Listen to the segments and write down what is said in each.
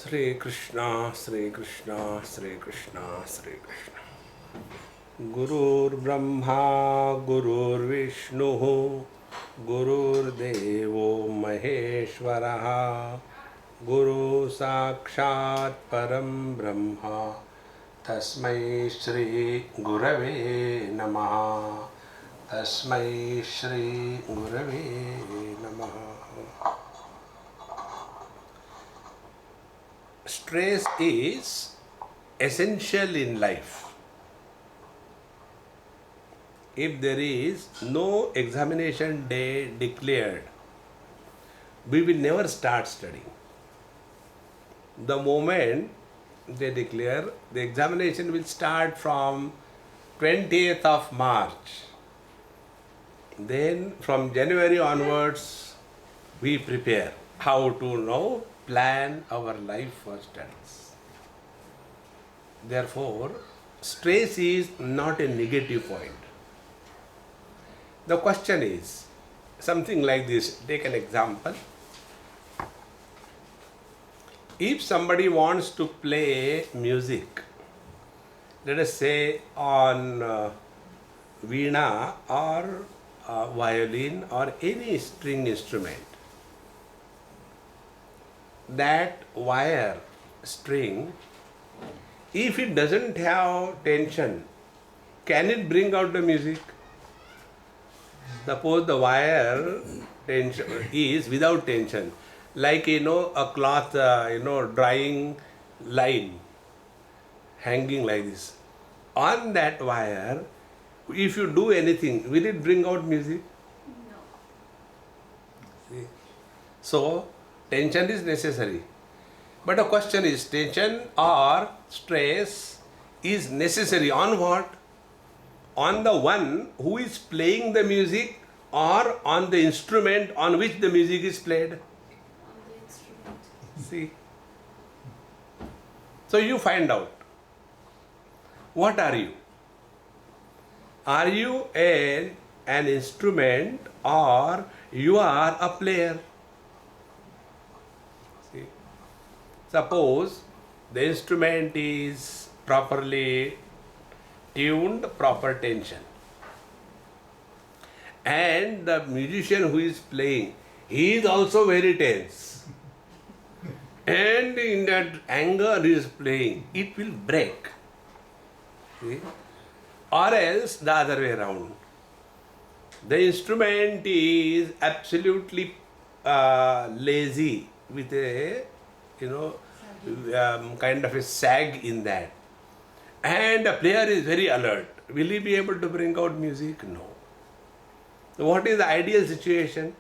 Sri Krishna, Sri Krishna, Sri Krishna, Sri Krishna. Gurur Brahma, Gurur Vishnu, Gurur Devo Maheshwaraha, Guru Sakshat Param Brahma, Tasmai Shri Gurave Namaha, Tasmai Shri Gurave Namaha. Stress is essential in life. If there is no examination day declared, we will never start studying. The moment they declare, the examination will start from 20th of March. Then from January onwards, we prepare how to now plan our life for studies. Therefore, stress is not a negative point. The question is something like this. Take an example. If somebody wants to play music, let us say on veena or violin or any string instrument, that wire string, if it doesn't have tension, can it bring out the music? Suppose the wire tension is without tension, like a cloth, drying line hanging like this. On that wire, if you do anything, will it bring out music? No. See? So, tension is necessary. But the question is, tension or stress is necessary on what? On the one who is playing the music or on the instrument on which the music is played? On the instrument. See? So you find out. What are you? Are you an instrument or you are a player? See? Suppose the instrument is properly tuned, proper tension, and the musician who is playing, he is also very tense, and in that anger he is playing, it will break. See? Or else the other way around. The instrument is absolutely lazy with a kind of a sag in that, and the player is very alert. Will he be able to bring out music? No. So what is the ideal situation?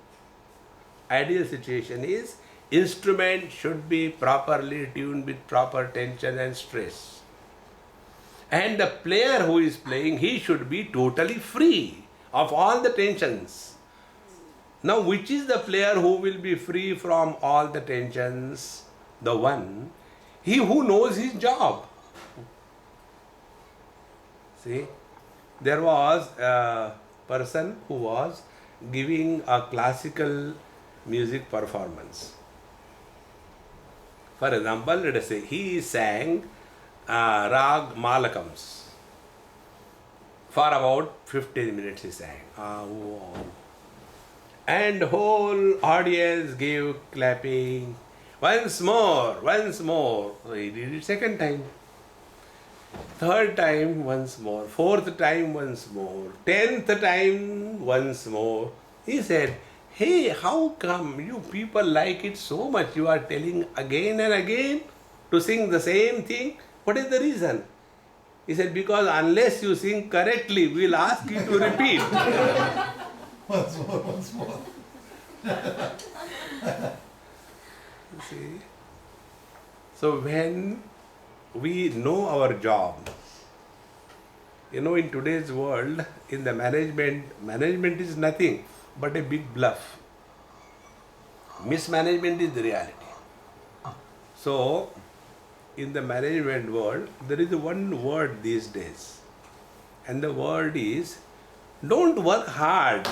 Ideal situation is instrument should be properly tuned with proper tension and stress. And the player who is playing, he should be totally free of all the tensions. Now, which is the player who will be free from all the tensions? The one, he who knows his job. See, there was a person who was giving a classical music performance. For example, let us say he sang Rag Malakams. For about 15 minutes he sang. And whole audience gave clapping. Once more. So he did it second time. Third time once more. Fourth time once more. 10th time once more. He said, "Hey, how come you people like it so much? You are telling again and again to sing the same thing. What is the reason?" He said, "Because unless you sing correctly, we will ask you to repeat." Once more. See? So when we know our job, in today's world, in the management is nothing but a big bluff. Mismanagement is the reality. So, in the management world, there is one word these days, and the word is, don't work hard,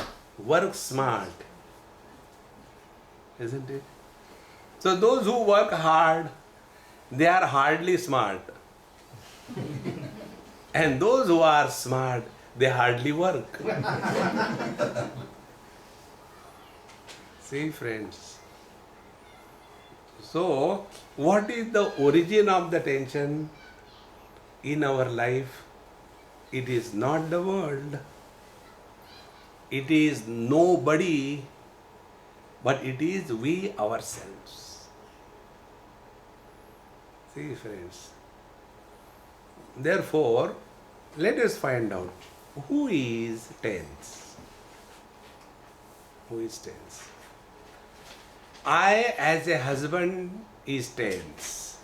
work smart. Isn't it? So those who work hard, they are hardly smart. And those who are smart, they hardly work. See, friends. So, what is the origin of the tension in our life? It is not the world. It is nobody, but it is we ourselves. See, friends. Therefore, let us find out who is tense. Who is tense? I as a husband is tense.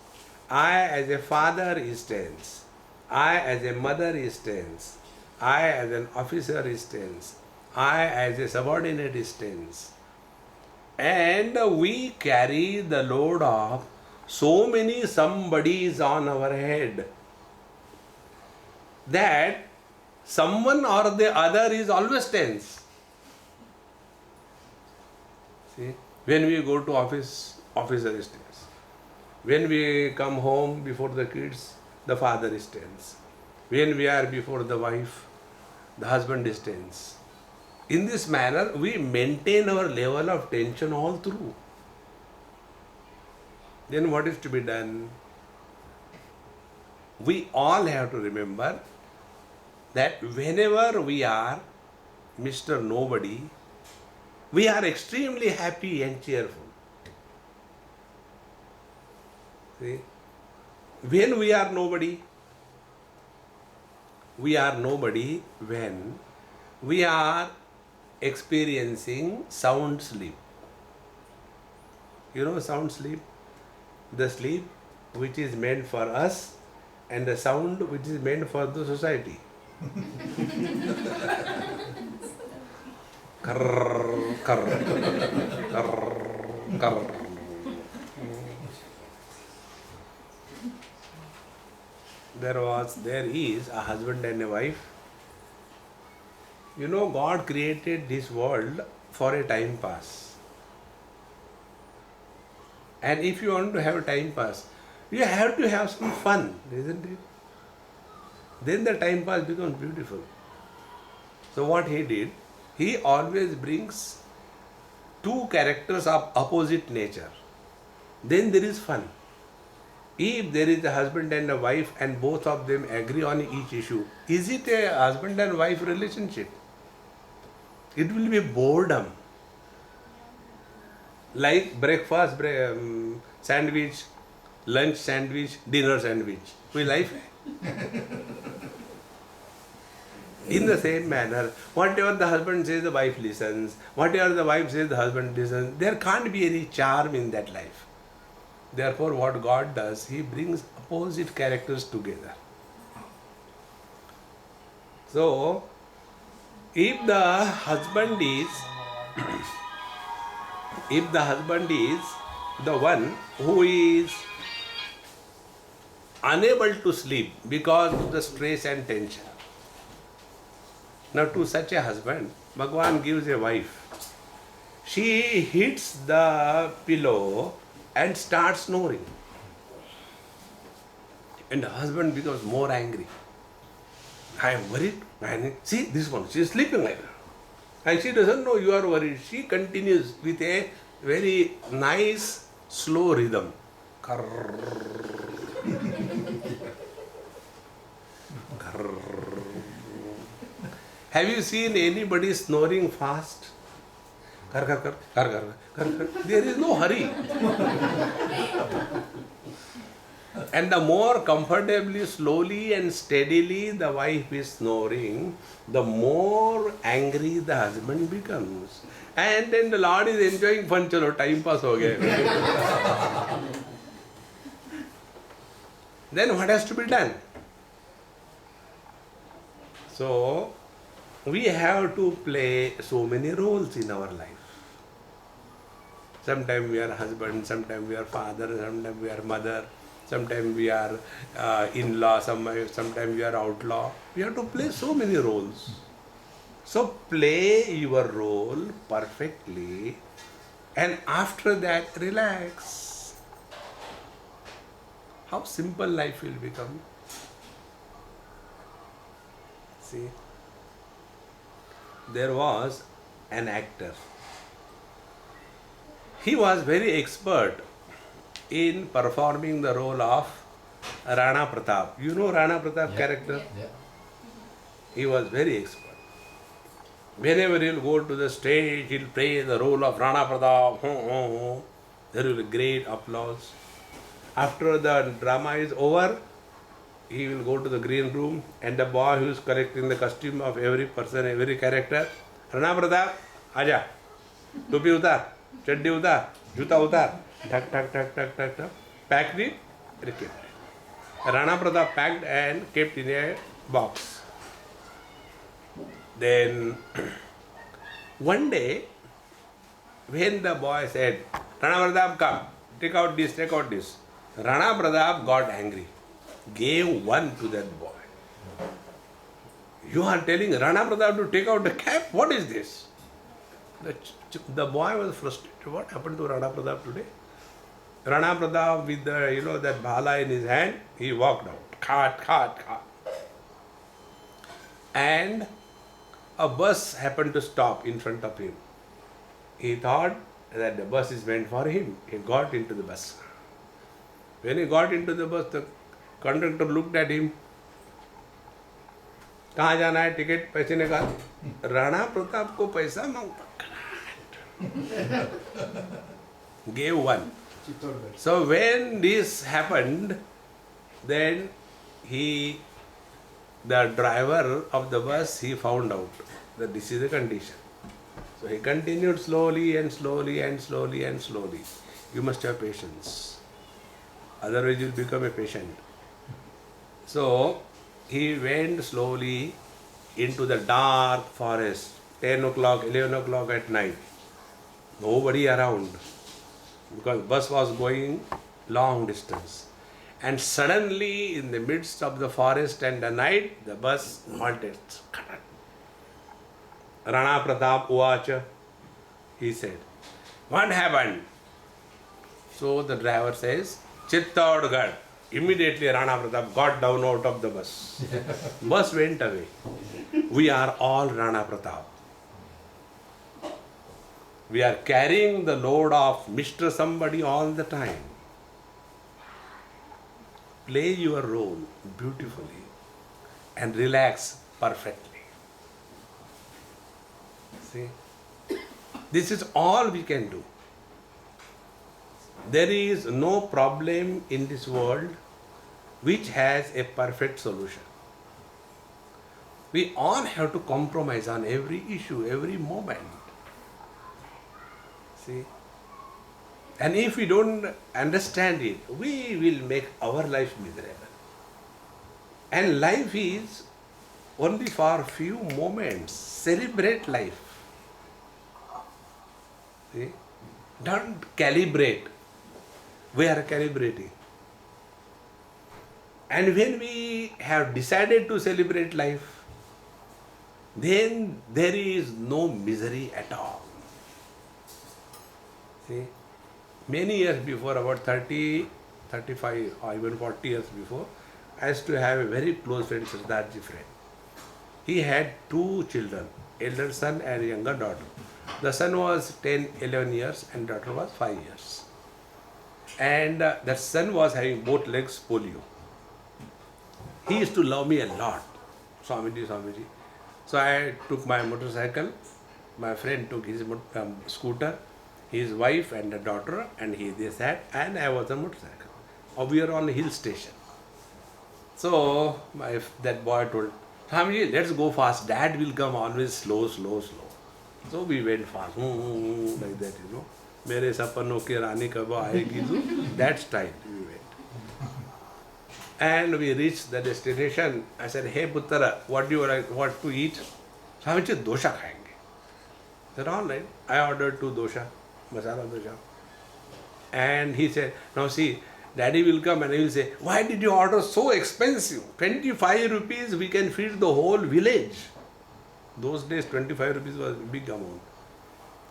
I as a father is tense. I as a mother is tense. I as an officer is tense. I as a subordinate is tense. And we carry the load of so many somebodies on our head that someone or the other is always tense. See, when we go to office, officer is tense. When we come home before the kids, the father is tense. When we are before the wife, the husband is tense. In this manner, we maintain our level of tension all through. Then what is to be done? We all have to remember that whenever we are Mr. Nobody, we are extremely happy and cheerful. See? When we are nobody when we are experiencing sound sleep. You know sound sleep? The sleep which is meant for us and the sound which is meant for the society. Karr, karr, karr, karr. There is a husband and a wife. You know, God created this world for a time pass. And if you want to have a time pass, you have to have some fun, isn't it? Then the time pass becomes beautiful. So what he did, he always brings two characters of opposite nature. Then there is fun. If there is a husband and a wife and both of them agree on each issue, is it a husband and wife relationship? It will be boredom. Like breakfast sandwich, lunch sandwich, dinner sandwich. We like in the same manner, whatever the husband says, the wife listens. Whatever the wife says, the husband listens. There can't be any charm in that life. Therefore, what God does, He brings opposite characters together. So, if the husband is the one who is unable to sleep because of the stress and tension. Now to such a husband, Bhagavan gives a wife. She hits the pillow and starts snoring. And the husband becomes more angry. I am worried. See this one, she is sleeping like that. And she doesn't know you are worried. She continues with a very nice, slow rhythm. Karr. Karr. Have you seen anybody snoring fast? Kar, kar, kar, kar, kar, kar, kar. There is no hurry. And the more comfortably, slowly and steadily the wife is snoring, the more angry the husband becomes. And then the Lord is enjoying fun, chalo, time pass ho gaya. Then what has to be done? So, we have to play so many roles in our life. Sometimes we are husband, sometimes we are father, sometimes we are mother, sometimes we are in-law, sometimes we are outlaw. We have to play so many roles. So play your role perfectly and after that relax. how simple life will become. See, there was an actor. He was very expert in performing the role of Rana Pratap. You know Rana Pratap character? Yeah. He was very expert. Whenever he'll go to the stage, he'll play the role of Rana Pratap. There will be great applause. After the drama is over, he will go to the green room and the boy who is collecting the costume of every person, every character, Rana Pratap, आजा, टोपी उतार, चड्डी उतार, जूता उतार, ठक ठक ठक ठक ठक ठक, packed it, kept it. Rana Pratap packed and kept in a box. Then one day, when the boy said, Rana Pratap, come, take out this, Rana Pratap got angry, gave one to that boy. You are telling Rana Pratap to take out the cap? What is this? The boy was frustrated. What happened to Rana Pratap today? Rana Pratap with the, that bhala in his hand, he walked out. Khat. And a bus happened to stop in front of him. He thought that the bus is meant for him. He got into the bus. When he got into the bus, the conductor looked at him. कहाँ जाना है ticket पैसे निकाल. राणा प्रताप को पैसा मांगता. Gave one. So when this happened, then the driver of the bus, he found out that this is the condition. So he continued slowly. You must have patience. Otherwise you will become a patient. So he went slowly into the dark forest, 10 o'clock, 11 o'clock at night. Nobody around, because bus was going long distance. And suddenly, in the midst of the forest and the night, the bus halted. Rana Pratap Uvacha, he said, what happened? So the driver says, Chittaudgarh. Immediately Rana Pratap got down out of the bus. Bus went away. We are all Rana Pratap. We are carrying the load of Mr. Somebody all the time. Play your role beautifully and relax perfectly. See? This is all we can do. There is no problem in this world which has a perfect solution. We all have to compromise on every issue, every moment. See? And if we don't understand it, we will make our life miserable. And life is only for a few moments. Celebrate life. See? Don't calibrate. We are calibrating. And when we have decided to celebrate life, then there is no misery at all. See, many years before, about 30, 35 or even 40 years before, I used to have a very close friend, Sirdarji friend. He had two children, elder son and younger daughter. The son was 10, 11 years and daughter was 5 years. And that son was having both legs polio. He used to love me a lot. Swamiji. So I took my motorcycle, my friend took his scooter, his wife and the daughter, and they sat, and I was on motorcycle. We were on a hill station. So that boy told, Swamiji, let's go fast. Dad will come always slow. So we went fast, like that, मेरे सपनों के रानी कब आएगी तू, that style we went. And we reached the destination. I said, hey Puttara, what do you like, what to eat? Swamiji, dosha खाएंगे. I said, all right. I ordered 2 dosha, masala dosha. And he said, now see, Daddy will come and he will say, why did you order so expensive? 25 rupees we can feed the whole village. Those days 25 rupees was a big amount.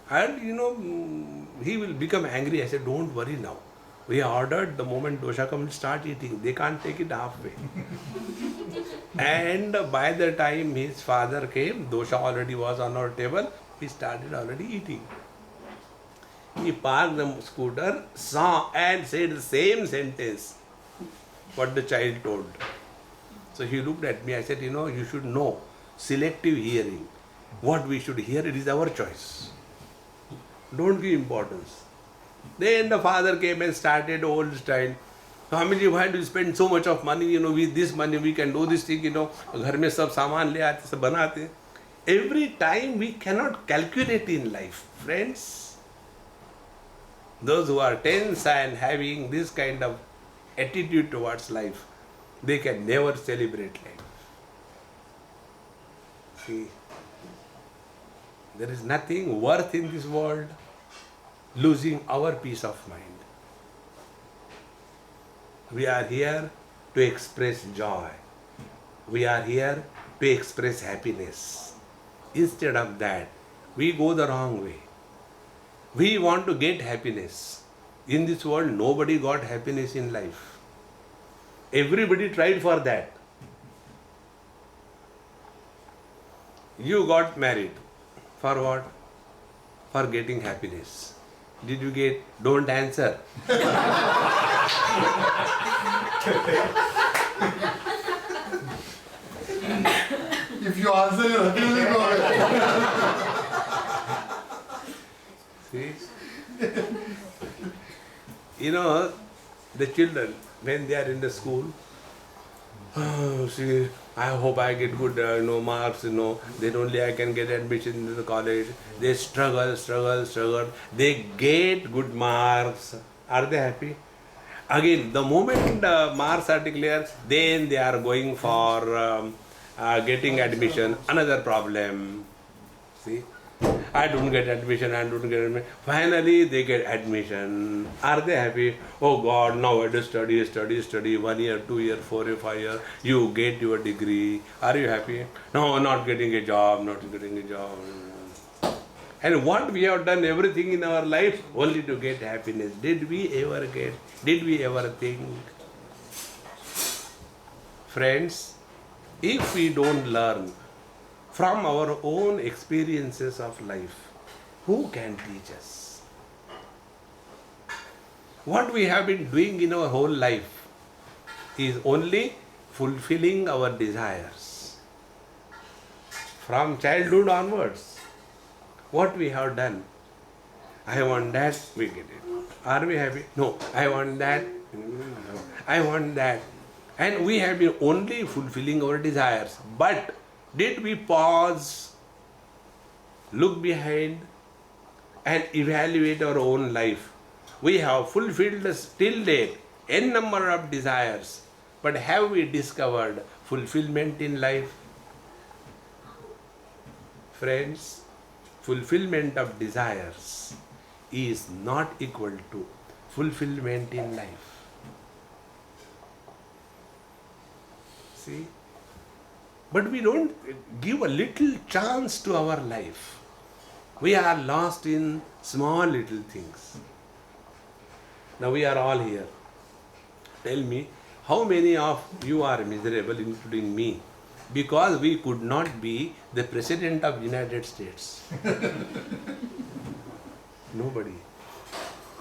And he will become angry. I said, don't worry now. We ordered, the moment dosha comes, start eating. They can't take it halfway. And by the time his father came, dosha already was on our table. We started already eating. He parked the scooter, saw and said the same sentence what the child told. So he looked at me. I said, you should know selective hearing. What we should hear, it is our choice. Don't give importance. Then the father came and started old style. Swamiji, why do you spend so much of money? With this money we can do this thing, घर में सब सामान ले आते सब बनाते. Every time we cannot calculate in life, friends. Those who are tense and having this kind of attitude towards life, they can never celebrate life. See, there is nothing worth in this world losing our peace of mind. We are here to express joy. We are here to express happiness. Instead of that, we go the wrong way. We want to get happiness. In this world, nobody got happiness in life. Everybody tried for that. You got married. For what? For getting happiness. Did you get? Don't answer. If you answer, you will go away. See? The children, when they are in the school, see, I hope I get good marks, then only I can get admission into the college. They struggle. They get good marks. Are they happy? Again, the moment marks are declared, then they are going for getting admission. Another problem. See? I don't get admission. Finally, they get admission. Are they happy? Oh God, now I have to study. 1 year, 2 year, 4 year, 5 year. You get your degree. Are you happy? No, not getting a job. And what we have done everything in our life only to get happiness. Did we ever think? Friends, if we don't learn from our own experiences of life, who can teach us? What we have been doing in our whole life is only fulfilling our desires. From childhood onwards, what we have done? I want that, we get it. Are we happy? No. I want that. No. I want that. And we have been only fulfilling our desires. But did we pause, look behind, and evaluate our own life? We have fulfilled till date n number of desires, but have we discovered fulfillment in life? Friends, fulfillment of desires is not equal to fulfillment in life. See? But we don't give a little chance to our life. We are lost in small little things. Now we are all here. Tell me, how many of you are miserable, including me, because we could not be the President of United States? Nobody.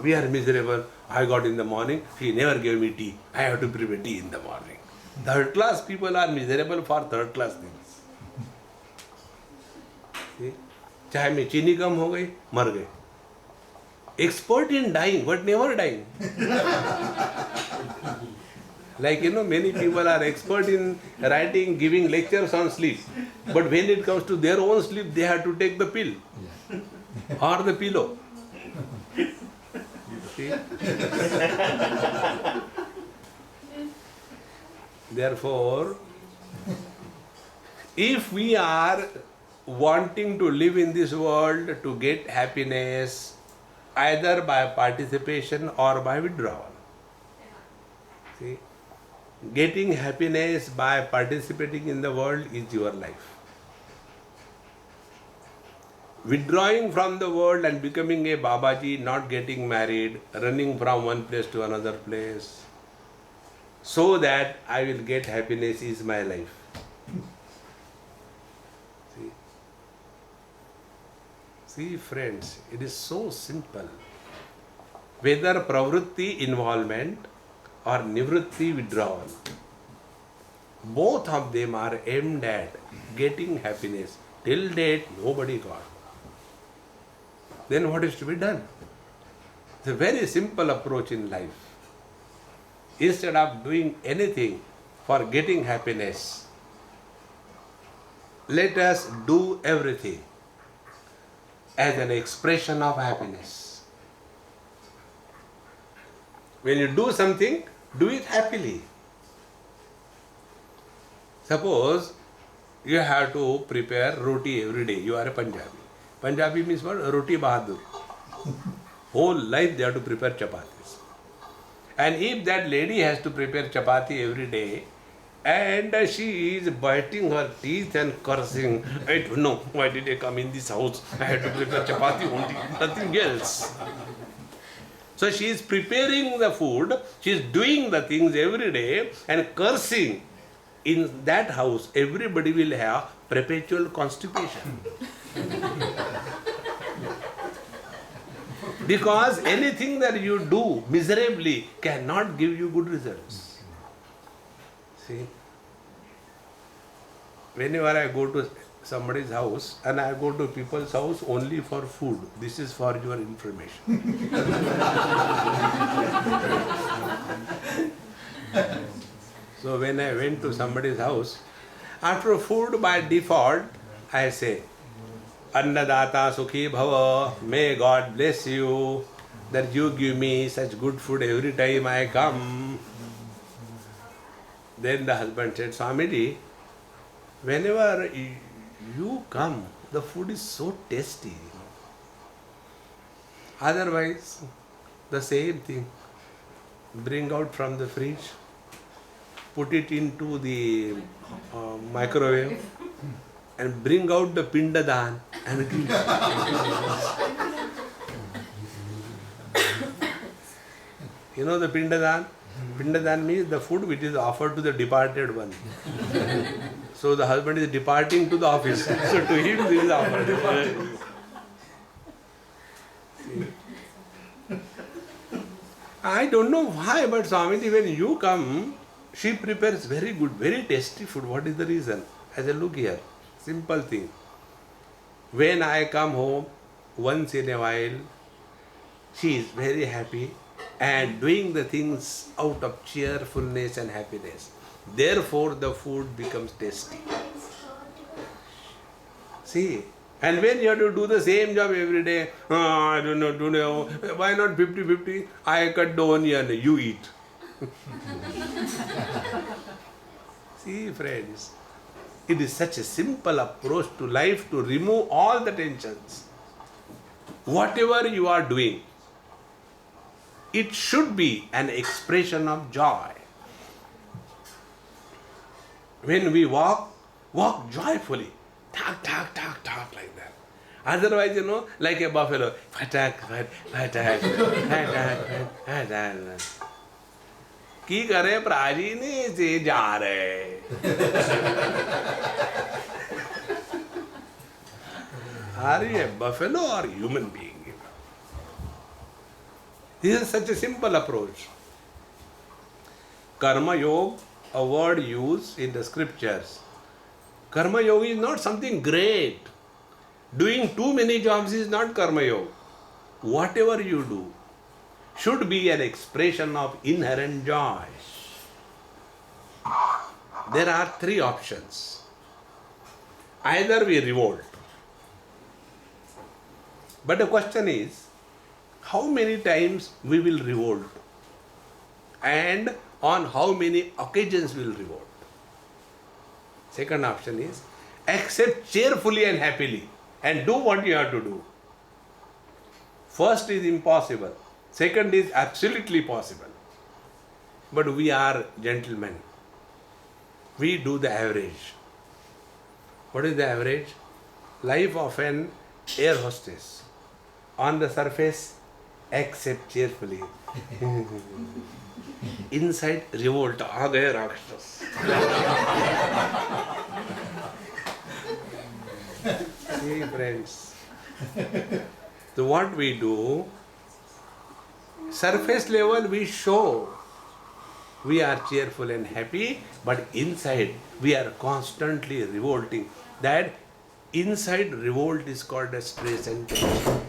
We are miserable. I got in the morning, he never gave me tea. I have to prepare tea in the morning. Third class people are miserable for third class things. See? चाय में चीनी कम हो गई, मर गए. Expert in dying, but never dying. Like, many people are expert in writing, giving lectures on sleep. But when it comes to their own sleep, they have to take the pill or the pillow. See? Therefore, if we are wanting to live in this world to get happiness, either by participation or by withdrawal. See, getting happiness by participating in the world is your life. withdrawing from the world and becoming a Babaji, not getting married, running from one place to another place, so that I will get happiness is my life. See friends, it is so simple. Whether pravritti involvement or nivritti withdrawal, both of them are aimed at getting happiness. Till date, nobody got. Then what is to be done? It's a very simple approach in life. Instead of doing anything for getting happiness, let us do everything as an expression of happiness. When you do something, do it happily. Suppose you have to prepare roti every day. You are a Punjabi. Punjabi means what? Roti Bahadur. Whole life they have to prepare chapatis. And if that lady has to prepare chapati every day, and she is biting her teeth and cursing, I don't know, why did I come in this house? I had to prepare chapati only, nothing else. So she is preparing the food, she is doing the things every day and cursing. In that house, everybody will have perpetual constipation. Because anything that you do miserably cannot give you good results. See, whenever I go to somebody's house and I go to people's house only for food, this is for your information. So when I went to somebody's house, after food by default, I say, Annadata Sukhi Bhava, may God bless you, that you give me such good food every time I come. Then the husband said, Swamiji, whenever you come, the food is so tasty. Otherwise, the same thing. Bring out from the fridge, put it into the microwave, and bring out the pindadan and give it. You know the pindadan? Pindadan means the food which is offered to the departed one. So the husband is departing to the office. So to him this is offered. I don't know why, but Swamiji, when you come, she prepares very good, very tasty food. What is the reason? I said, look here, simple thing. When I come home, once in a while, she is very happy and doing the things out of cheerfulness and happiness. Therefore, the food becomes tasty. See, and when you have to do the same job every day, I don't know, why not 50-50? I cut the onion, you eat. See, friends, it is such a simple approach to life to remove all the tensions. Whatever you are doing, it should be an expression of joy. When we walk, walk joyfully. Talk like that. Otherwise, like a buffalo. Fatak. की करे प्राचीनी से जा रहे. Are you a buffalo or human being? This is such a simple approach. Karma Yoga, a word used in the scriptures. Karma Yoga is not something great. Doing too many jobs is not Karma Yoga. Whatever you do should be an expression of inherent joy. There are three options. Either we revolt. But the question is, how many times we will revolt? And on how many occasions we will revolt? Second option is, accept cheerfully and happily and do what you have to do. First is impossible. Second is absolutely possible. But we are gentlemen. We do the average. What is the average? Life often air hostess. On the surface, accept cheerfully. Inside, revolt. आ गए राक्षस. See, friends. So what we do, surface level we show we are cheerful and happy, but inside we are constantly revolting. That inside revolt is called as stress and tension.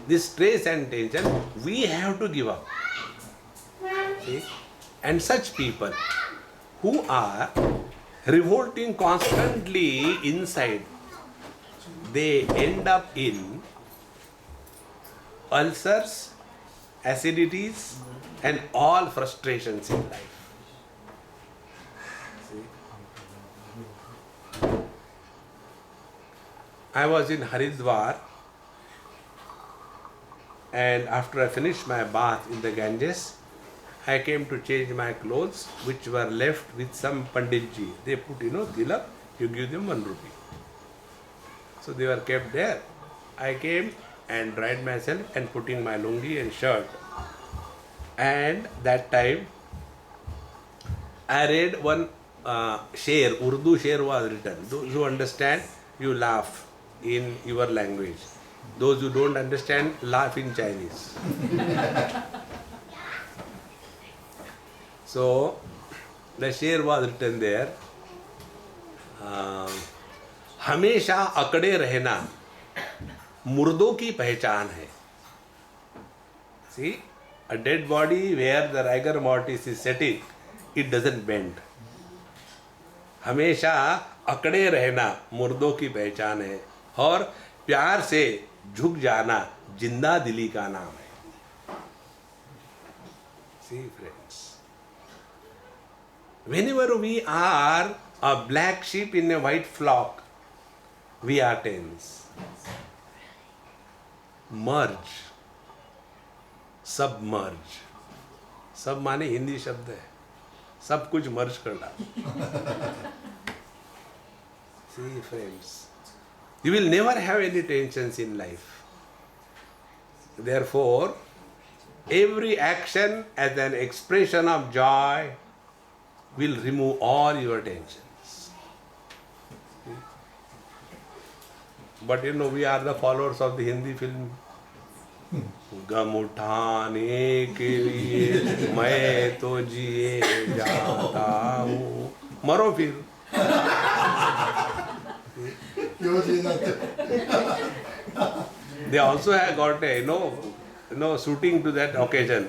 This stress and tension we have to give up. See? And such people who are revolting constantly inside, they end up in ulcers, acidities, and all frustrations in life. See? I was in Haridwar, and after I finished my bath in the Ganges, I came to change my clothes, which were left with some Panditji. They put, tilak, you give them 1 rupee. So they were kept there. I came and dried myself and putting my lungi and shirt. And that time, I read one share, Urdu share was written. Those who understand, you laugh in your language. Those who don't understand, laugh in Chinese. So, the share was written there. हमेशा अकड़े रहना मुर्दों की पहचान है. See, a dead body where the rigor mortis is setting, it doesn't bend. हमेशा अकड़े रहना मुर्दों की पहचान है और प्यार से झुक जाना जिंदा दिली का नाम है. See, friends, whenever we are a black sheep in a white flock, we are tense. Merge, submerge. सब माने हिंदी शब्द है, सब कुछ मर्ज करना. See, friends, you will never have any tensions in life. Therefore, every action as an expression of joy will remove all your tensions. But we are the followers of the Hindi film. गम उठाने के लिए मैं तो जिए जाता हूँ. मरो फिर. They also have got a shooting to that occasion.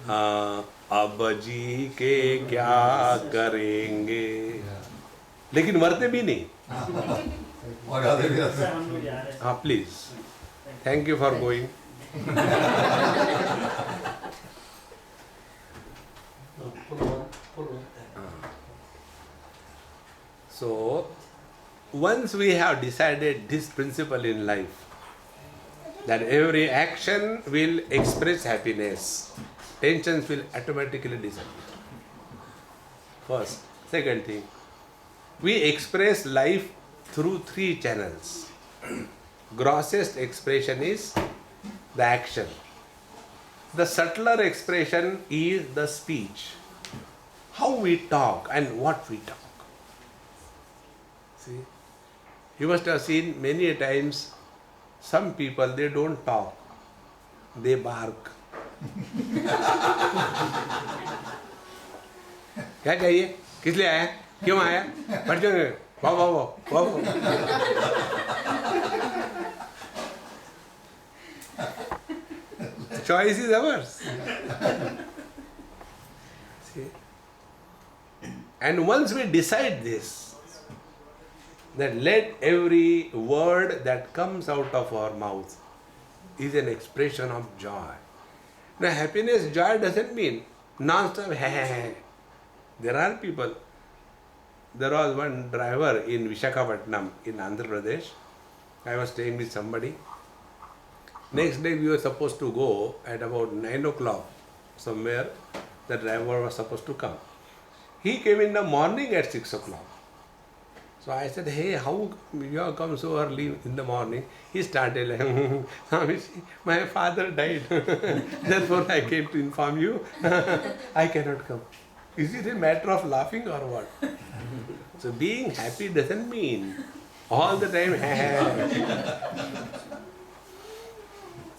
अब जी के क्या करेंगे, लेकिन मरते भी नहीं. हाँ, please. Thank you for going. So, once we have decided this principle in life, that every action will express happiness, tensions will automatically disappear. First. Second thing, we express life through 3 channels. Grossest expression is the action. The subtler expression is the speech. How we talk and what we talk. See, you must have seen many times some people, they don't talk, they bark. क्या चाहिए, किस लिए आया, क्यों आया, पढ़ जाओगे, वाह वाह वाह वाह. Choice is ours. See? And once we decide this, that let every word that comes out of our mouth is an expression of joy. Now, happiness, joy doesn't mean non-stop hey. There are people. There was one driver in Visakhapatnam in Andhra Pradesh. I was staying with somebody. Next day we were supposed to go at about 9 o'clock somewhere. The driver was supposed to come. He came in the morning at 6 o'clock. So I said, hey, how come you have come so early in the morning? He started like, Swamiji, my father died. Therefore I came to inform you. I cannot come. Is it a matter of laughing or what? So being happy doesn't mean all the time happy.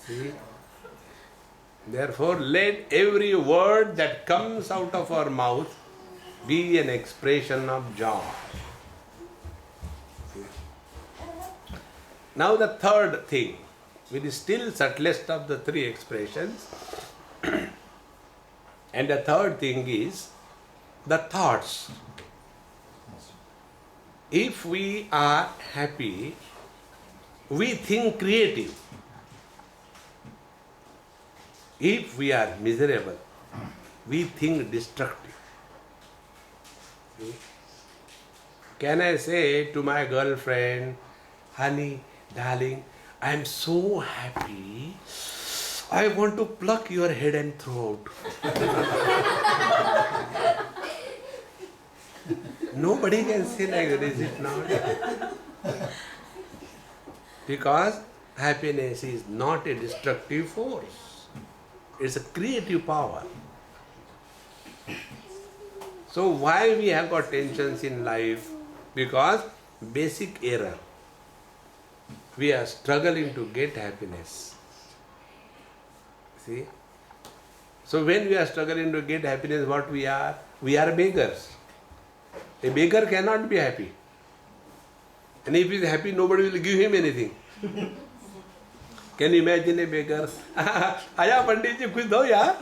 See? Therefore, let every word that comes out of our mouth be an expression of joy. Now the third thing, which is still subtlest of the three expressions, and the third thing is the thoughts. If we are happy, we think creative. If we are miserable, we think destructive. See? Can I say to my girlfriend, honey, darling, I am so happy, I want to pluck your head and throat. Nobody can say like that, is it not? Because happiness is not a destructive force. It's a creative power. So why we have got tensions in life? Because basic error. We are struggling to get happiness. See? So when we are struggling to get happiness, what we are? We are beggars. A beggar cannot be happy. And if he is happy, nobody will give him anything. Can you imagine a beggar? Aya Pandit ji, kuch do yaar.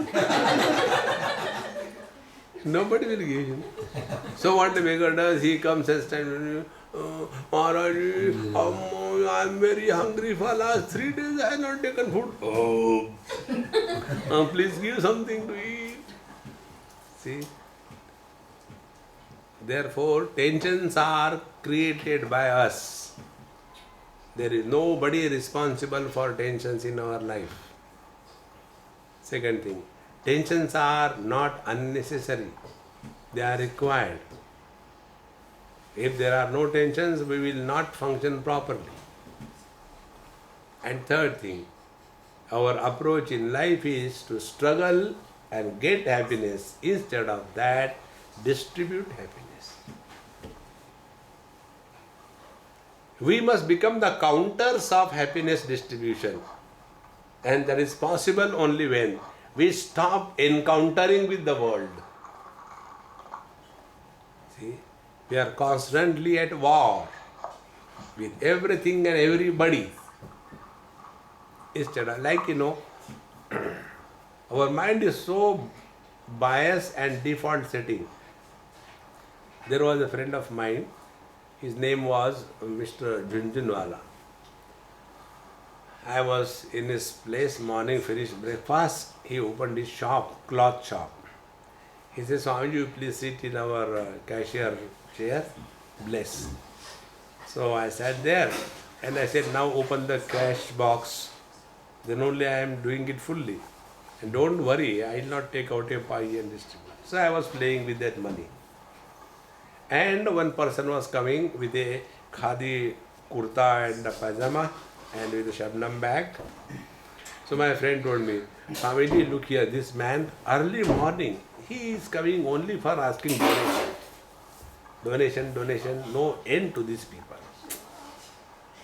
Nobody will give him. So what the beggar does, he comes and stands, Maharaj, I am very hungry for last 3 days, I have not taken food. Oh, please give something to eat. See? Therefore, tensions are created by us. There is nobody responsible for tensions in our life. Second thing, tensions are not unnecessary. They are required. If there are no tensions, we will not function properly. And third thing, our approach in life is to struggle and get happiness. Instead of that, distribute happiness. We must become the counters of happiness distribution. And that is possible only when we stop encountering with the world. See, we are constantly at war with everything and everybody. Instead of, like our mind is so biased and default setting. There was a friend of mine, his name was Mr. Junjunwala. I was in his place, morning, finished breakfast, he opened his shop, cloth shop. He said, Swamiji, you please sit in our cashier chair, bless. So I sat there and I said, now open the cash box, then only I am doing it fully. And don't worry, I will not take out a pie and distribute. So I was playing with that money. And one person was coming with a khadi kurta and a pajama and with a shabnam bag. So my friend told me, Swamiji, look here, this man, early morning, he is coming only for asking donation. Donation, donation, no end to these people.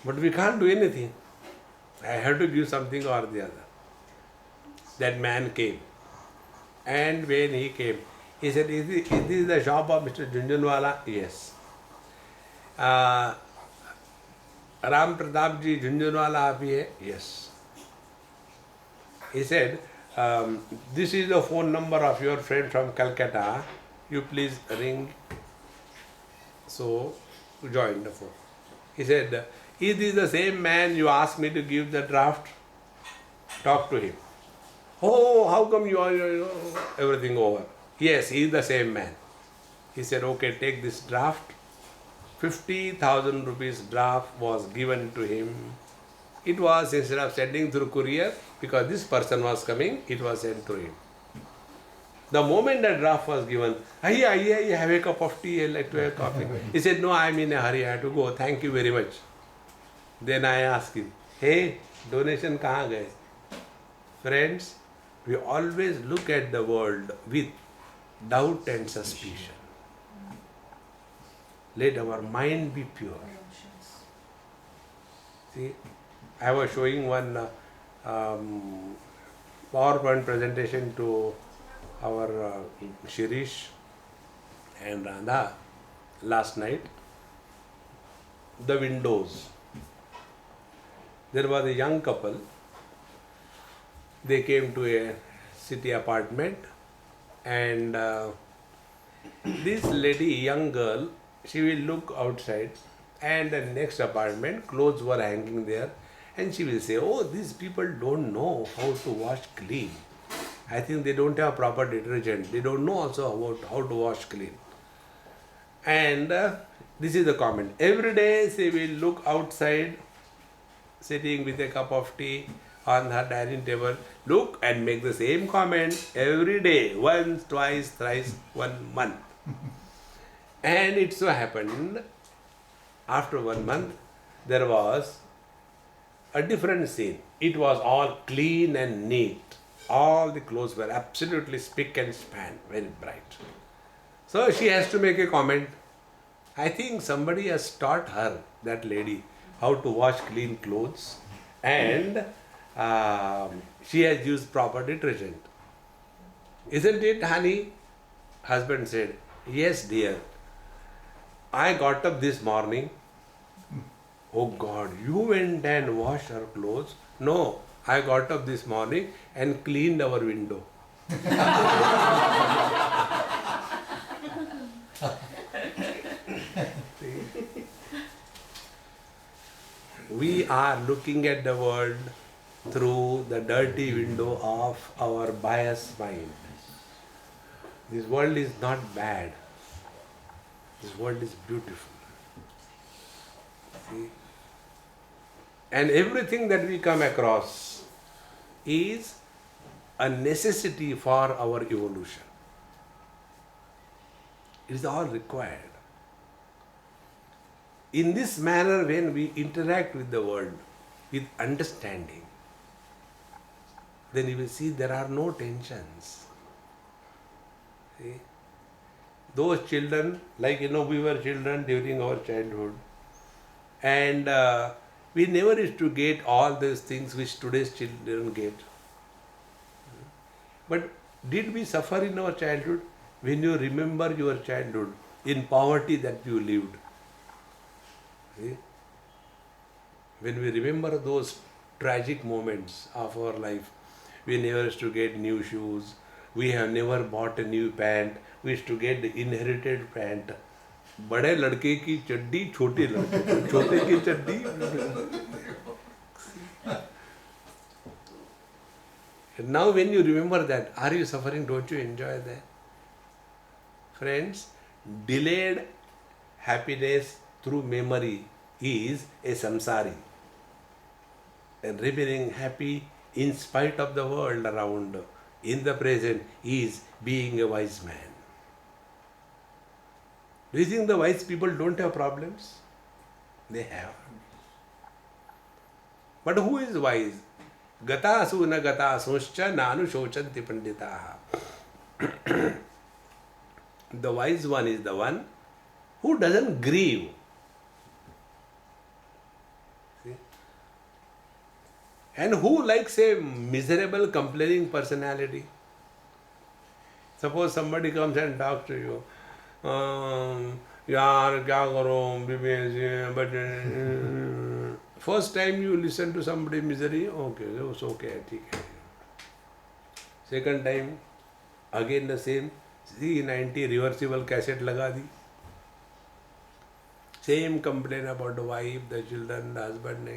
But we can't do anything. I have to give something or the other. That man came. And when he came, he said, is this the shop of Mr. Junjunwala? Yes. Ram Pratap ji Junjunwala aap hi hai? Yes. He said, this is the phone number of your friend from Calcutta. You please ring. So, joined the phone. He said, is this the same man you asked me to give the draft? Talk to him. Oh, how come you are everything over? Yes, he is the same man. He said, okay, take this draft. 50,000 rupees draft was given to him. It was, instead of sending through courier, because this person was coming, it was sent through him. The moment that draft was given, "Aye, have a cup of tea, I'd like to have coffee." He said, "No, I'm in a hurry, I have to go. Thank you very much." Then I asked him, "Hey, donation kahan gaye?" Friends, we always look at the world with doubt and suspicion. Let our mind be pure. See, I was showing one PowerPoint presentation to our Shirish and Radha last night. The windows. There was a young couple. They came to a city apartment, and this lady, young girl, she will look outside, and the next apartment, clothes were hanging there, and she will say, "Oh, these people don't know how to wash clean. I think they don't have proper detergent. They don't know also about how to wash clean." And this is the comment. Every day she will look outside, sitting with a cup of tea on her dining table, look and make the same comment every day, once, twice, thrice, 1 month. And it so happened, after 1 month, there was a different scene. It was all clean and neat. All the clothes were absolutely spick and span, very bright. So she has to make a comment. I think somebody has taught her, that lady, how to wash clean clothes, and she has used proper detergent. Isn't it, honey? Husband said, "Yes, dear. I got up this morning." "Oh God, you went and washed her clothes?" "No, I got up this morning and cleaned our window." We are looking at the world through the dirty window of our biased mind. This world is not bad. This world is beautiful. See? And everything that we come across is a necessity for our evolution. It is all required. In this manner, when we interact with the world with understanding, then you will see there are no tensions. See? Those children, like we were children during our childhood, and we never used to get all those things which today's children get. But did we suffer in our childhood? When you remember your childhood, in poverty that you lived, see? When we remember those tragic moments of our life, we never used to get new shoes, we have never bought a new pant, we used to get the inherited pant. बड़े लड़के की चड्डी, छोटे लड़के छोटे की चड्डी. And now when you remember that, are you suffering? Don't you enjoy that? Friends, delayed happiness through memory is a samsari. And remaining happy in spite of the world around in the present is being a wise man. Do you think the wise people don't have problems? They have. But who is wise? Gatasu na gatasuscha nanu shochanti panditaha. The wise one is the one who doesn't grieve. See? And who likes a miserable, complaining personality. Suppose somebody comes and talks to you. यार क्या करो, but first time you listen to somebody misery, okay, it's okay, ठीक है. Second time, again the same, C90 reversible cassette लगा दी. Same complaint about the wife, the children, the husband.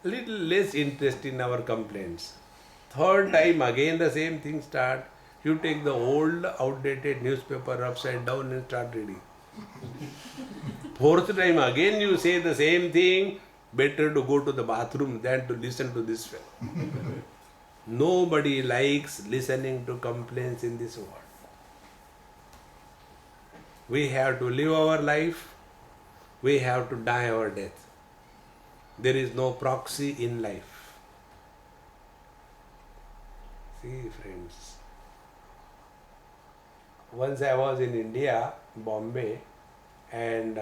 Little less interest in our complaints. Third time, again the same thing start. You take the old, outdated newspaper upside down and start reading. Fourth time, again you say the same thing. Better to go to the bathroom than to listen to this fellow. Nobody likes listening to complaints in this world. We have to live our life. We have to die our death. There is no proxy in life. See, friends. Once I was in India, Bombay, and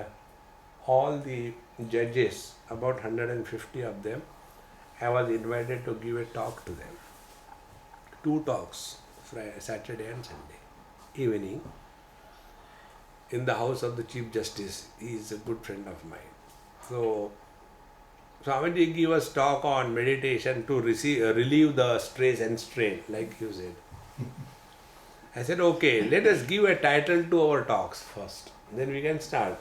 all the judges, about 150 of them, I was invited to give a talk to them. 2 talks, Saturday and Sunday evening, in the house of the Chief Justice. He is a good friend of mine. So, Swamiji gave us talk on meditation to relieve the stress and strain, like you said. I said, okay, let us give a title to our talks first, then we can start.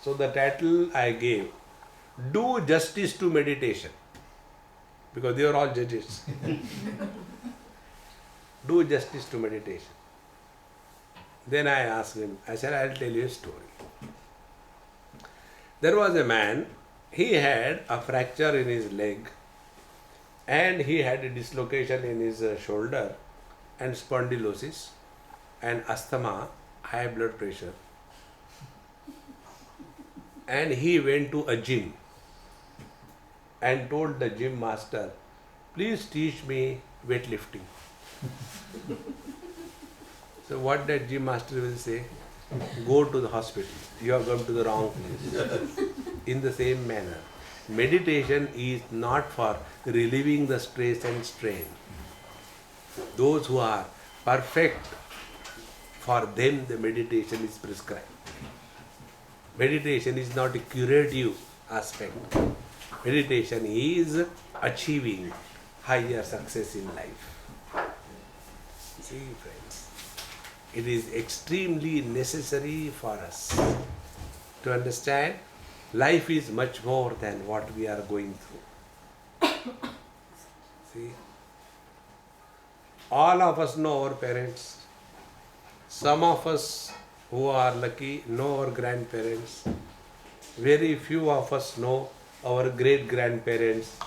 So the title I gave, Do Justice to Meditation, because they are all judges. Do justice to meditation. Then I asked him, I said, I'll tell you a story. There was a man, he had a fracture in his leg and he had a dislocation in his shoulder and spondylosis and asthma, high blood pressure. And he went to a gym and told the gym master, please teach me weightlifting. So what that gym master will say? Go to the hospital. You have come to the wrong place. In the same manner, meditation is not for relieving the stress and strain. Those who are perfect, for them the meditation is prescribed. Meditation is not a curative aspect. Meditation is achieving higher success in life. See, friends, it is extremely necessary for us to understand life is much more than what we are going through. See, all of us know our parents. Some of us who are lucky know our grandparents. Very few of us know our great-grandparents.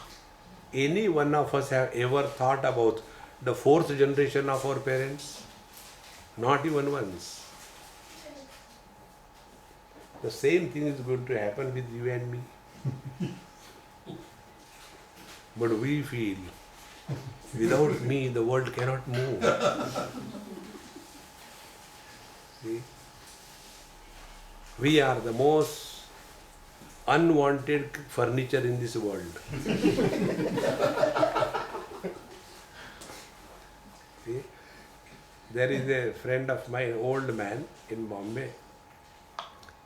Any one of us have ever thought about the 4th generation of our parents? Not even once. The same thing is going to happen with you and me. But we feel, without me the world cannot move. See? We are the most unwanted furniture in this world. See? There is a friend of mine, old man in Bombay,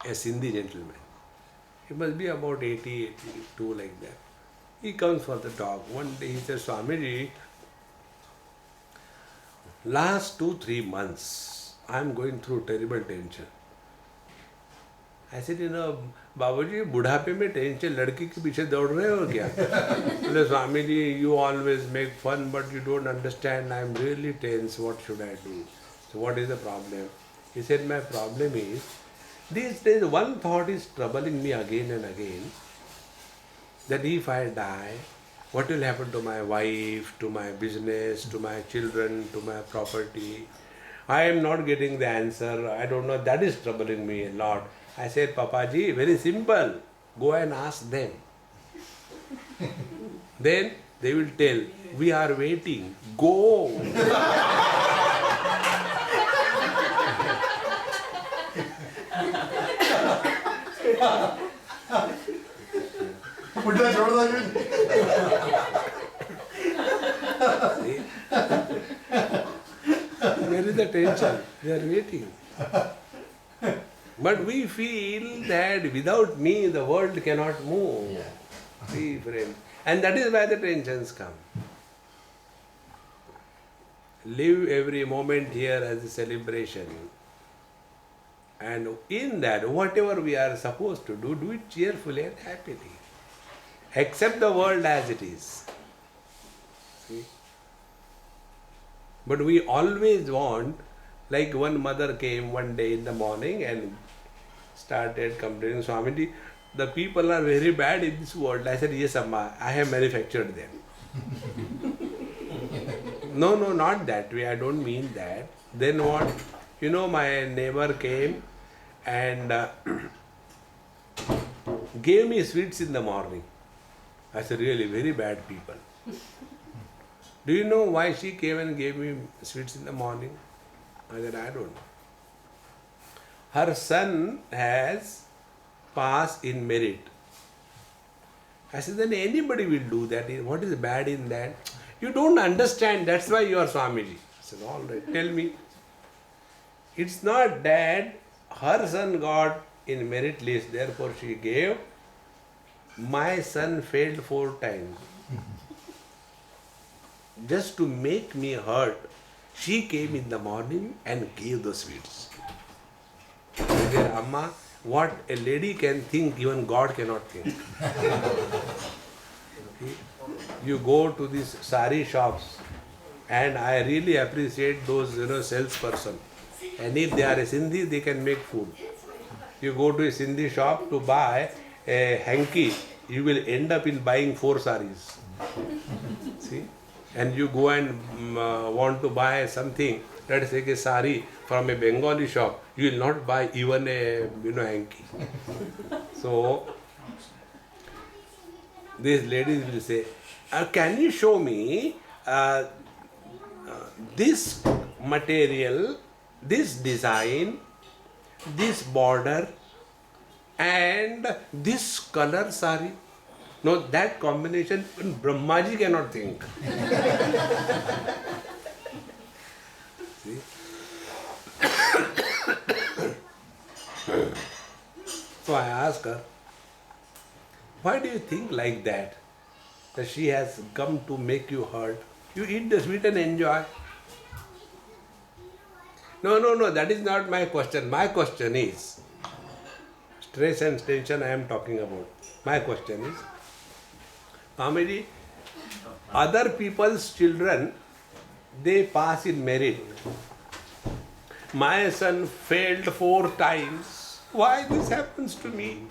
a Sindhi gentleman. He must be about 80, 82 like that. He comes for the talk. One day he says, Swamiji, last 2-3 months I am going through terrible tension. I said, बाबूजी बुढ़ापे में tension लड़की के पीछे दौड़ रहे हो क्या? बोले Swami ji, you always make fun but you don't understand. I am really tense. What should I do? So what is the problem? He said, my problem is these days one thought is troubling me again and again, that if I die, what will happen to my wife, to my business, to my children, to my property? I am not getting the answer. I don't know. That is troubling me a lot. I said, Papaji, very simple. Go and ask them. Then they will tell, we are waiting. Go. See? Where is the tension? They are waiting. But we feel that without me the world cannot move. Yeah. See, friend. And that is why the tensions come. Live every moment here as a celebration. And in that, whatever we are supposed to do, do it cheerfully and happily. Accept the world as it is. See? But we always want, like one mother came one day in the morning and started complaining, Swamiji, the people are very bad in this world. I said, yes, Amma, I have manufactured them. No, no, not that way. I don't mean that. Then what? You know, my neighbor came and gave me sweets in the morning. I said, really, very bad people. Do you know why she came and gave me sweets in the morning? I said, I don't know. Her son has passed in merit. I said, then anybody will do that. What is bad in that? You don't understand, that's why you are Swamiji. I said, all right, tell me. It's not that her son got in merit list, therefore she gave. My son failed 4 times. Just to make me hurt, she came in the morning and gave the sweets. I said, Amma, what a lady can think, even God cannot think. You go to these sari shops, and I really appreciate those, salesperson. And if they are a Sindhi, they can make food. You go to a Sindhi shop to buy a hanky, you will end up in buying 4 saris. See? And you go and want to buy something, let's say a sari from a Bengali shop, you will not buy even a hanky. So these ladies will say, can you show me this material, this design, this border and this color sari? No, that combination Brahmaji cannot think. See? So I asked her, why do you think like that? That she has come to make you hurt. You eat the sweet and enjoy. No, that is not my question. My question is, stress and tension I am talking about. My question is, Swamiji, other people's children, they pass in merit. My son failed 4 times. Why this happens to me?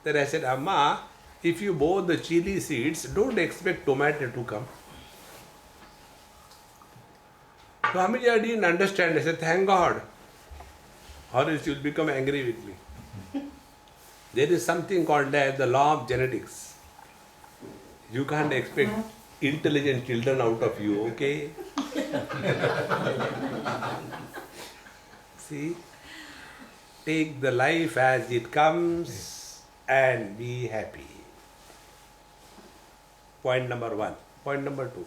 Then I said, Amma, if you bow the chili seeds, don't expect tomato to come. Swamiji, I didn't understand. I said, thank God. Or else you'll become angry with me. There is something called as the law of genetics. You can't expect intelligent children out of you, okay? See? Take the life as it comes and be happy. Point number 1. Point number 2.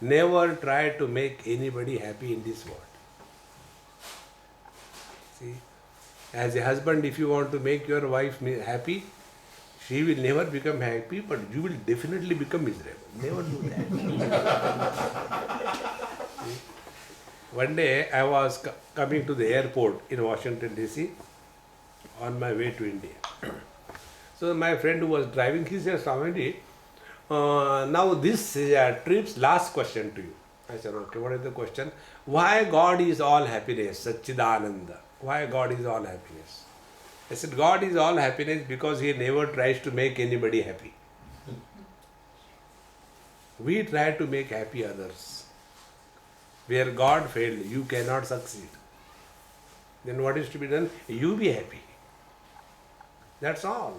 Never try to make anybody happy in this world. See? As a husband, if you want to make your wife happy, she will never become happy, but you will definitely become miserable. Never do that. One day I was coming to the airport in Washington DC on my way to India. So my friend who was driving, he said, Swamiji, now this trip's last question to you. I said, okay, what is the question? Why God is all happiness, Satchidananda? Why God is all happiness? I said, God is all happiness because He never tries to make anybody happy. We try to make happy others. Where God failed, you cannot succeed. Then what is to be done? You be happy. That's all.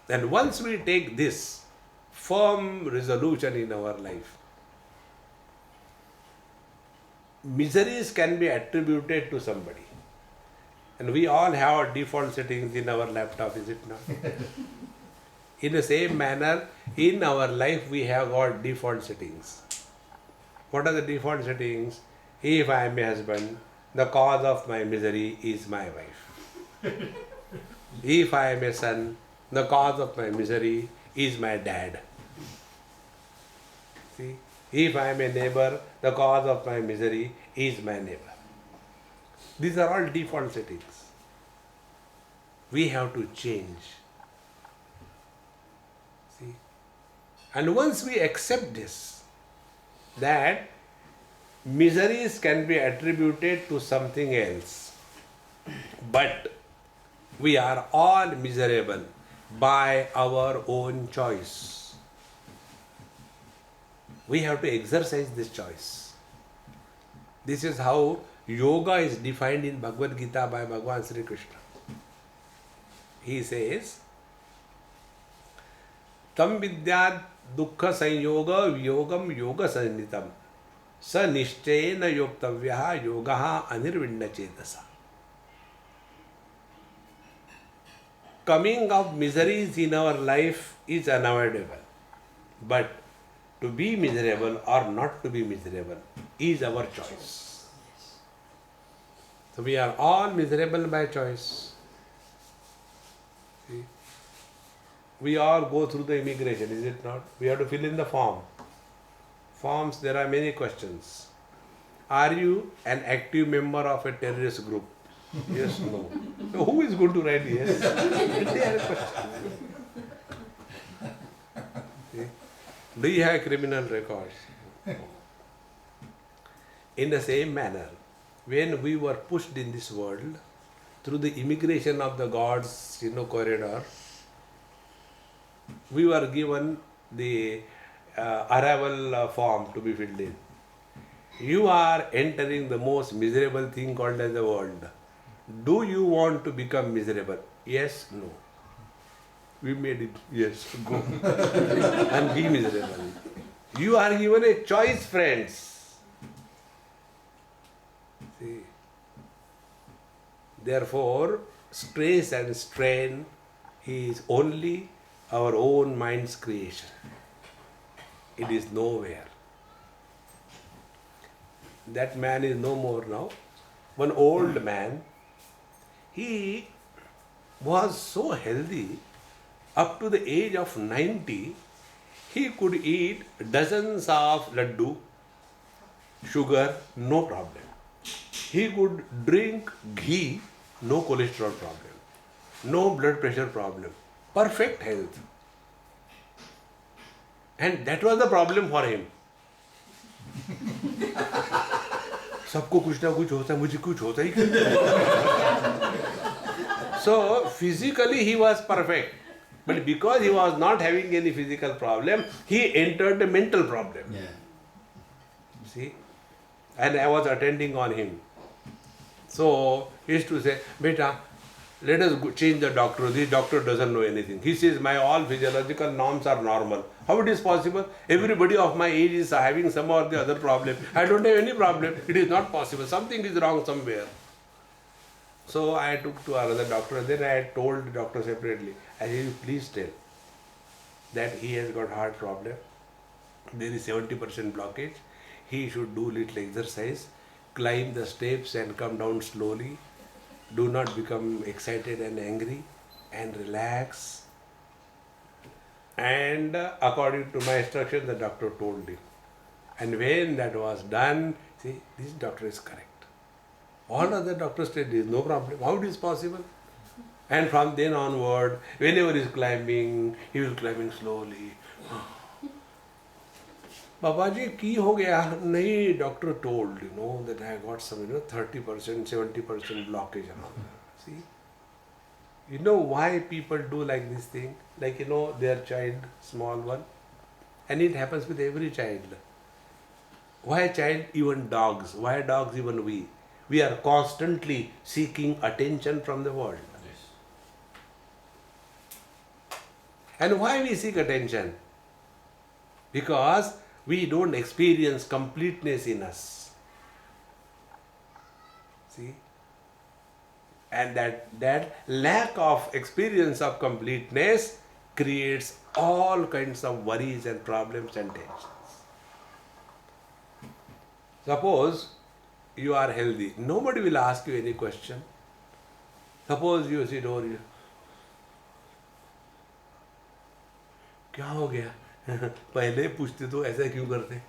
And once we take this firm resolution in our life, miseries can be attributed to somebody. And we all have our default settings in our laptop, is it not? In the same manner, in our life we have got default settings. What are the default settings? If I am a husband, the cause of my misery is my wife. If I am a son, the cause of my misery is my dad. See? If I am a neighbor, the cause of my misery is my neighbor. These are all default settings. We have to change. See? And once we accept this, that miseries can be attributed to something else, but we are all miserable by our own choice. We have to exercise this choice. This is how yoga is defined in Bhagavad Gita by Bhagavan Sri Krishna. He says, Tam vidyat dukkha sanyoga vyogam yoga sannitam sa nishtena yoktavyaha yogaha anirvinna chetasa. Coming of miseries in our life is unavoidable, but to be miserable or not to be miserable is our choice. So we are all miserable by choice. See? We all go through the immigration, is it not? We have to fill in the form. Forms, there are many questions. Are you an active member of a terrorist group? Yes, no. So who is going to write yes? They are a question. See? Do you have criminal records? No. In the same manner, when we were pushed in this world through the immigration of the gods, corridor, we were given the arrival form to be filled in. You are entering the most miserable thing called as the world. Do you want to become miserable? Yes, no. We made it, yes, go. And be miserable. You are given a choice, friends. See. Therefore, stress and strain is only our own mind's creation. It is nowhere. That man is no more now. One old man, he was so healthy, up to the age of 90, he could eat dozens of laddu, sugar, no problem. He could drink ghee, no cholesterol problem, no blood pressure problem, perfect health. And that was the problem for him. सबको कुछ ना कुछ होता है, मुझे कुछ होता ही क्यों? So physically he was perfect, but because he was not having any physical problem, he entered a mental problem. Yeah. See, and I was attending on him. So he used to say, "Beta, let us change the doctor. This doctor doesn't know anything. He says my all physiological norms are normal. How it is possible? Everybody of my age is having some or the other problem. I don't have any problem. It is not possible. Something is wrong somewhere." So I took to another doctor. Then I told the doctor separately, I said, "Please tell that he has got heart problem. There is 70% blockage. He should do little exercise, climb the steps and come down slowly. Do not become excited and angry, and relax." And according to my instruction, the doctor told him. And when that was done, see, this doctor is correct. All other doctors said there is no problem. How it is possible? And from then onward, whenever he is climbing, he was climbing slowly. Baba ji, ki ho gaya? Nahi, doctor told, that I got some, 30%, 70% blockage and all that. See? You know why people do like this thing? Like, their child, small one. And it happens with every child. Why child? Even dogs. Why dogs? Even we. We are constantly seeking attention from the world. Yes. And why we seek attention? Because we don't experience completeness in us. See? And that lack of experience of completeness creates all kinds of worries and problems and tensions. Suppose you are healthy. Nobody will ask you any question. Suppose you sit over here. क्या हो गया? पहले पूछते तो ऐसा क्यों करते?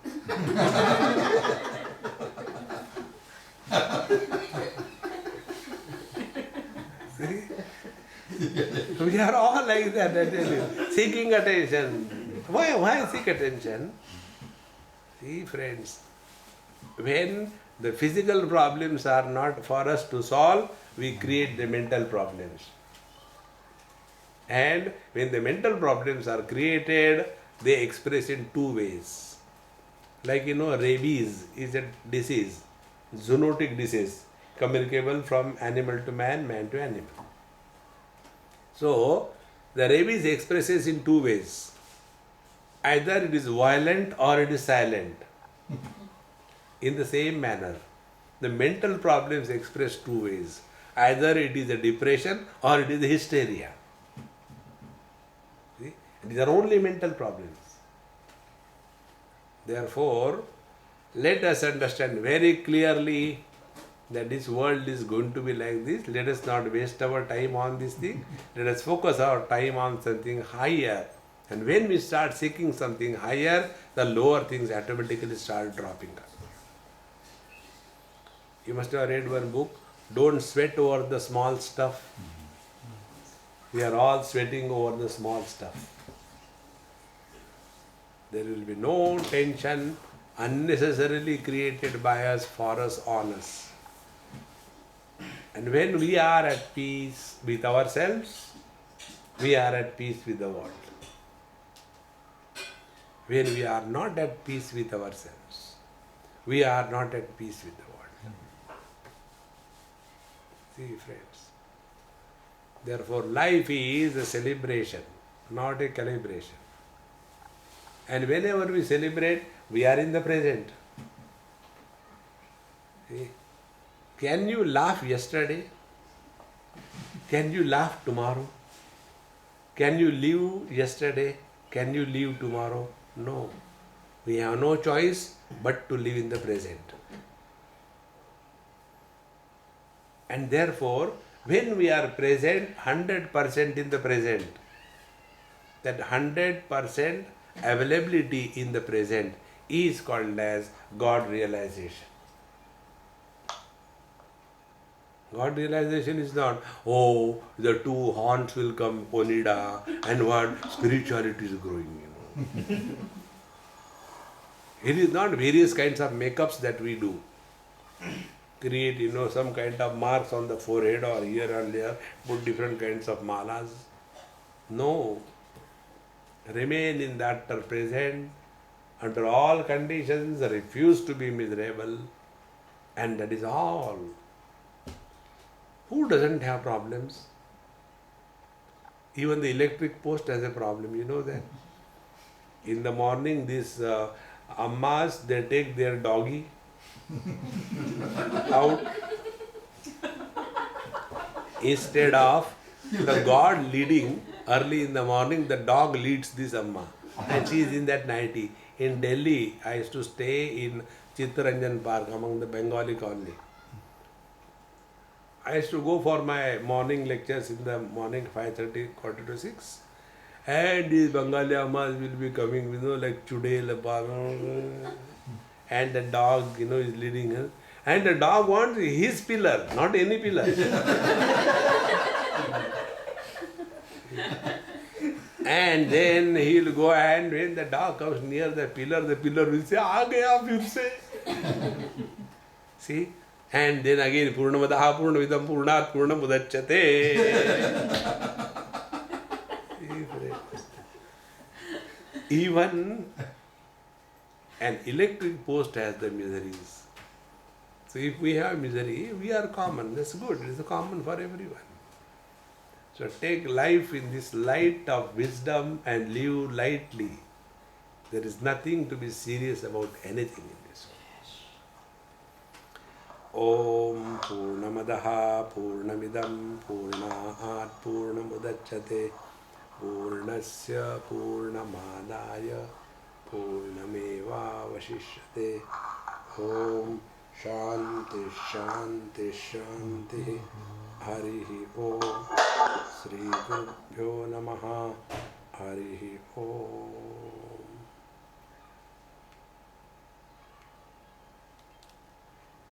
See? We are all like that, I tell you. Seeking attention. Why seek attention? See, friends, when the physical problems are not for us to solve, we create the mental problems. And when the mental problems are created, they express in two ways. Like rabies is a disease, zoonotic disease, communicable from animal to man, man to animal. So, the rabies expresses in two ways. Either it is violent or it is silent. In the same manner, the mental problems express two ways. Either it is a depression or it is a hysteria. See? These are only mental problems. Therefore, let us understand very clearly that this world is going to be like this. Let us not waste our time on this thing. Let us focus our time on something higher. And when we start seeking something higher, the lower things automatically start dropping us. You must have read one book, Don't Sweat Over the Small Stuff. We are all sweating over the small stuff. There will be no tension unnecessarily created by us, for us, on us. And when we are at peace with ourselves, we are at peace with the world. When we are not at peace with ourselves, we are not at peace with the world. See, friends. Therefore, life is a celebration, not a calibration. And whenever we celebrate, we are in the present. See? Can you laugh yesterday? Can you laugh tomorrow? Can you live yesterday? Can you live tomorrow? No. We have no choice but to live in the present. And therefore, when we are present, 100% in the present, that 100% availability in the present is called as God realization. God realization is not, oh, the two horns will come, Onida, and what spirituality is growing, It is not various kinds of makeups that we do. Create, some kind of marks on the forehead or here and there, put different kinds of malas. No. Remain in that present, under all conditions, refuse to be miserable, and that is all. Who doesn't have problems? Even the electric post has a problem, you know that. In the morning, these ammas, they take their doggy out. Instead of the God leading, early in the morning, the dog leads this amma. And she is in that nightie. In Delhi, I used to stay in Chittaranjan Park among the Bengali colony. I used to go for my morning lectures in the morning, 5:30, 5:45. And these Bengali ammas will be coming, like Chudel, and the dog, is leading her. And the dog wants his pillar, not any pillar. And then he will go, and when the dog comes near the pillar will say, "Aa gaya phir se." See? And then again, Purnamadaha Purnamidam Purnat Purnamudachyate. Even an electric post has the miseries. So if we have misery, we are common. That's good. It is common for everyone. So take life in this light of wisdom and live lightly. There is nothing to be serious about anything in this world. Om Purnamadaha Purnamidam Purnaat Purnamudachyate Purnasya Purnamadaya Purnameva Vashishyate. Om Shanti Shanti Shanti. Harihi Om. Shri Gurubhyo Namaha. Harihi Om.